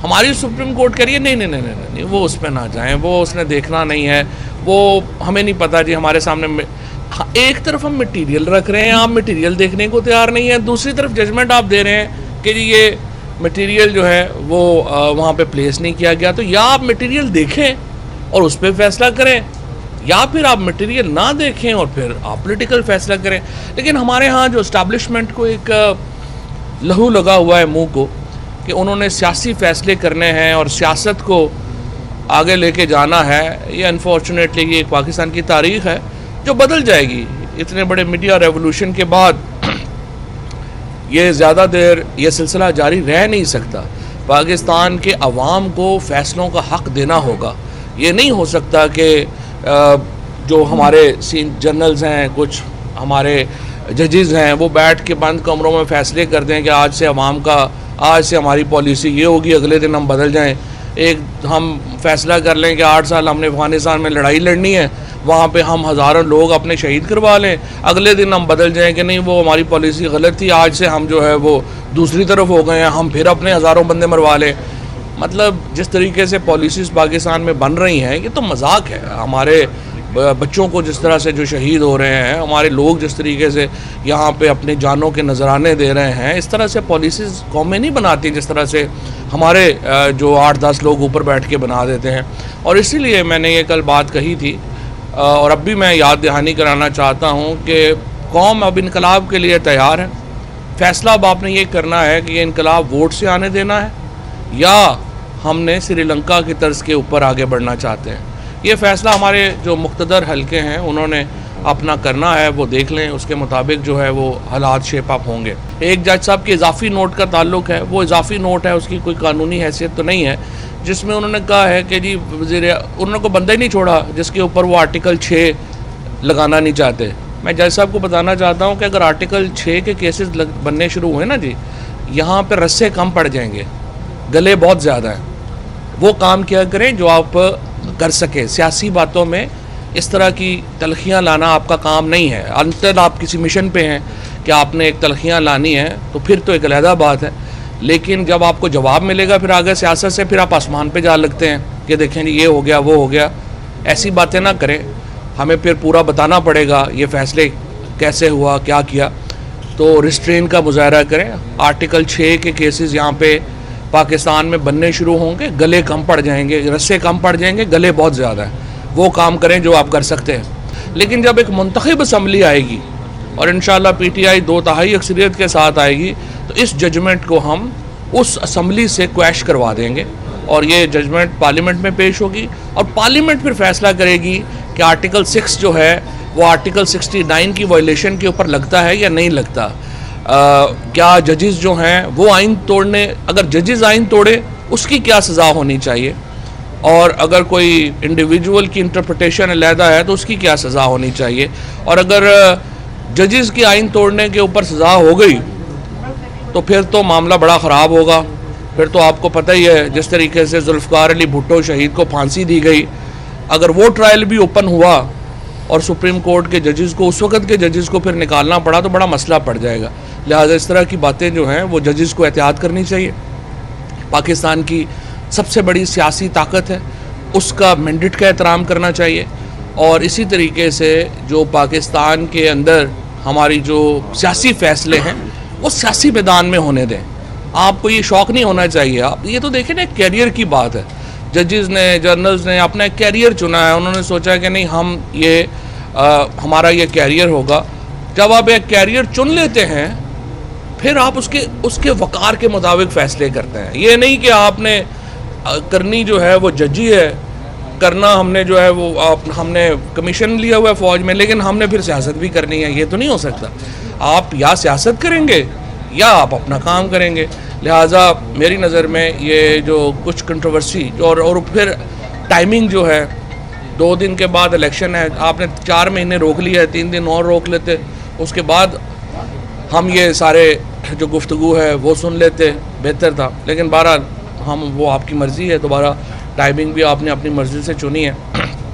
हमारी supreme court कह रही है नहीं नहीं नहीं नहीं नहीं, वो उस पर ना जाएं, वो उसने देखना नहीं है, वो हमें नहीं पता जी, हमारे सामने एक तरफ हम मटेरियल रख रहे हैं, आप मटेरियल देखने को तैयार नहीं है, दूसरी तरफ जजमेंट आप दे रहे हैं कि जी ये मटेरियल जो है वो वहाँ पे प्लेस नहीं किया गया। तो या आप मटेरियल देखें और उस पर फैसला करें, या फिर आप मटेरियल ना देखें और फिर आप पॉलिटिकल फैसला करें। लेकिन हमारे यहाँ जो इस्टेब्लिशमेंट को एक लहू लगा हुआ है मुंह को कि उन्होंने सियासी फैसले करने हैं और सियासत को आगे लेके जाना है, ये अनफॉर्चुनेटली ये एक पाकिस्तान की तारीख है जो बदल जाएगी। इतने बड़े मीडिया रेवोल्यूशन के बाद ये ज़्यादा देर ये सिलसिला जारी रह नहीं सकता। पाकिस्तान के अवाम को फ़ैसलों का हक़ देना होगा। ये नहीं हो सकता कि जो हमारे जनरल्स हैं, कुछ हमारे जजेस हैं, वो बैठ के बंद कमरों में फ़ैसले कर दें कि आज से आज से हमारी पॉलिसी ये होगी, अगले दिन हम बदल जाएं। एक हम फैसला कर लें कि 8 साल हमने अफ़गानिस्तान में लड़ाई लड़नी है, वहाँ पे हम हज़ारों लोग अपने शहीद करवा लें, अगले दिन हम बदल जाएं कि नहीं वो हमारी पॉलिसी गलत थी, आज से हम जो है वो दूसरी तरफ हो गए हैं, हम फिर अपने हज़ारों बंदे मरवा लें। मतलब जिस तरीके से पॉलिसीज़ पाकिस्तान में बन रही हैं, ये तो मजाक है। हमारे बच्चों को जिस तरह से जो शहीद हो रहे हैं, हमारे लोग जिस तरीके से यहाँ पे अपने जानों के नजराने दे रहे हैं, इस तरह से पॉलिसीज़ कौमें नहीं बनाती जिस तरह से हमारे जो 8-10 लोग ऊपर बैठ के बना देते हैं। और इसीलिए मैंने ये कल बात कही थी और अब भी मैं याद दहानी कराना चाहता हूँ कि कौम अब इनकलाब के लिए तैयार है। फ़ैसला अब आपने ये करना है कि ये इनकलाब वोट से आने देना है या हमने श्रीलंका की तर्ज के ऊपर आगे बढ़ना चाहते हैं। ये फ़ैसला हमारे जो मुक़्तदर हलके हैं उन्होंने अपना करना है, वो देख लें, उसके मुताबिक जो है वो हालात शेप अप होंगे। एक जज साहब के इजाफ़ी नोट का ताल्लुक़ है, वो इजाफ़ी नोट है, उसकी कोई कानूनी हैसियत तो नहीं है, जिसमें उन्होंने कहा है कि जी उन्होंने को बंदा ही नहीं छोड़ा जिसके ऊपर वो आर्टिकल 6 लगाना नहीं चाहते। मैं जज साहब को बताना चाहता हूँ कि अगर आर्टिकल 6 के केसेस बनने शुरू हुए ना जी, यहाँ पर रस्से कम पड़ जाएंगे, गले बहुत ज़्यादा हैं। वो काम किया करें जो आप कर सकें। सियासी बातों में इस तरह की तलखियाँ लाना आपका काम नहीं है। अंतर आप किसी मिशन पे हैं कि आपने एक तलखियाँ लानी है तो फिर तो एक अलहदा बात है, लेकिन जब आपको जवाब मिलेगा फिर आगे सियासत से फिर आप आसमान पे जा लगते हैं कि देखें जी ये हो गया वो हो गया। ऐसी बातें ना करें, हमें फिर पूरा बताना पड़ेगा ये फ़ैसले कैसे हुआ, क्या किया। तो रिस्ट्रेन का मुजाहरा करें। आर्टिकल 6 के केसेस यहाँ पे पाकिस्तान में बनने शुरू होंगे, गले कम पड़ जाएंगे, रस्से कम पड़ जाएंगे, गले बहुत ज़्यादा है। वो काम करें जो आप कर सकते हैं। लेकिन जब एक मुंतखब असम्बली आएगी और इंशाअल्लाह PTI 2/3 अक्सरियत के साथ आएगी तो इस जजमेंट को हम उस असम्बली से क्वैश करवा देंगे और ये जजमेंट पार्लियामेंट में पेश होगी और पार्लियामेंट फिर फैसला करेगी कि आर्टिकल 6 जो है वो आर्टिकल 69 की वायलेशन के ऊपर लगता है या नहीं लगता। क्या जजेस जो हैं वो आइन तोड़ने, अगर जजेस आइन तोड़े उसकी क्या सज़ा होनी चाहिए, और अगर कोई इंडिविजुअल की इंटरप्रिटेशन अलहदा है तो उसकी क्या सज़ा होनी चाहिए। और अगर जजेस की आइन तोड़ने के ऊपर सज़ा हो गई तो फिर तो मामला बड़ा ख़राब होगा। फिर तो आपको पता ही है जिस तरीके से जुल्फ़िकार अली भुट्टो शहीद को फांसी दी गई, अगर वो ट्रायल भी ओपन हुआ और सुप्रीम कोर्ट के जजेस को, उस वक़्त के जजेस को फिर निकालना पड़ा तो बड़ा मसला पड़ जाएगा। लिहाजा इस तरह की बातें जो हैं वो जजेस को एहतियात करनी चाहिए। पाकिस्तान की सबसे बड़ी सियासी ताकत है, उसका मैंडेट का एहतराम करना चाहिए। और इसी तरीके से जो पाकिस्तान के अंदर हमारी जो सियासी फ़ैसले हैं वो सियासी मैदान में होने दें। आपको ये शौक़ नहीं होना चाहिए। आप ये तो देखें ना, कैरियर की बात है। जजेस ने, जर्नल्स ने अपना एक कैरियर चुना है, उन्होंने सोचा कि नहीं हम ये हमारा ये कैरियर होगा। जब आप एक कैरियर चुन लेते हैं फिर आप उसके वक़ार के मुताबिक फ़ैसले करते हैं। ये नहीं कि आपने करनी जो है वो जजी है, करना हमने जो है वो हमने कमीशन लिया हुआ है फ़ौज में, लेकिन हमने फिर सियासत भी करनी है। ये तो नहीं हो सकता। आप या सियासत करेंगे या आप अपना काम करेंगे। लिहाजा मेरी नज़र में ये जो कुछ कंट्रोवर्सी और फिर टाइमिंग जो है, 2 दिन के बाद इलेक्शन है, आपने 4 महीने रोक लिया है, 3 दिन और रोक लेते, उसके बाद हम ये सारे जो गुफ्तगू है वो सुन लेते, बेहतर था। लेकिन बहरहाल वो आपकी मर्ज़ी है, दोबारा टाइमिंग भी आपने अपनी मर्ज़ी से चुनी है।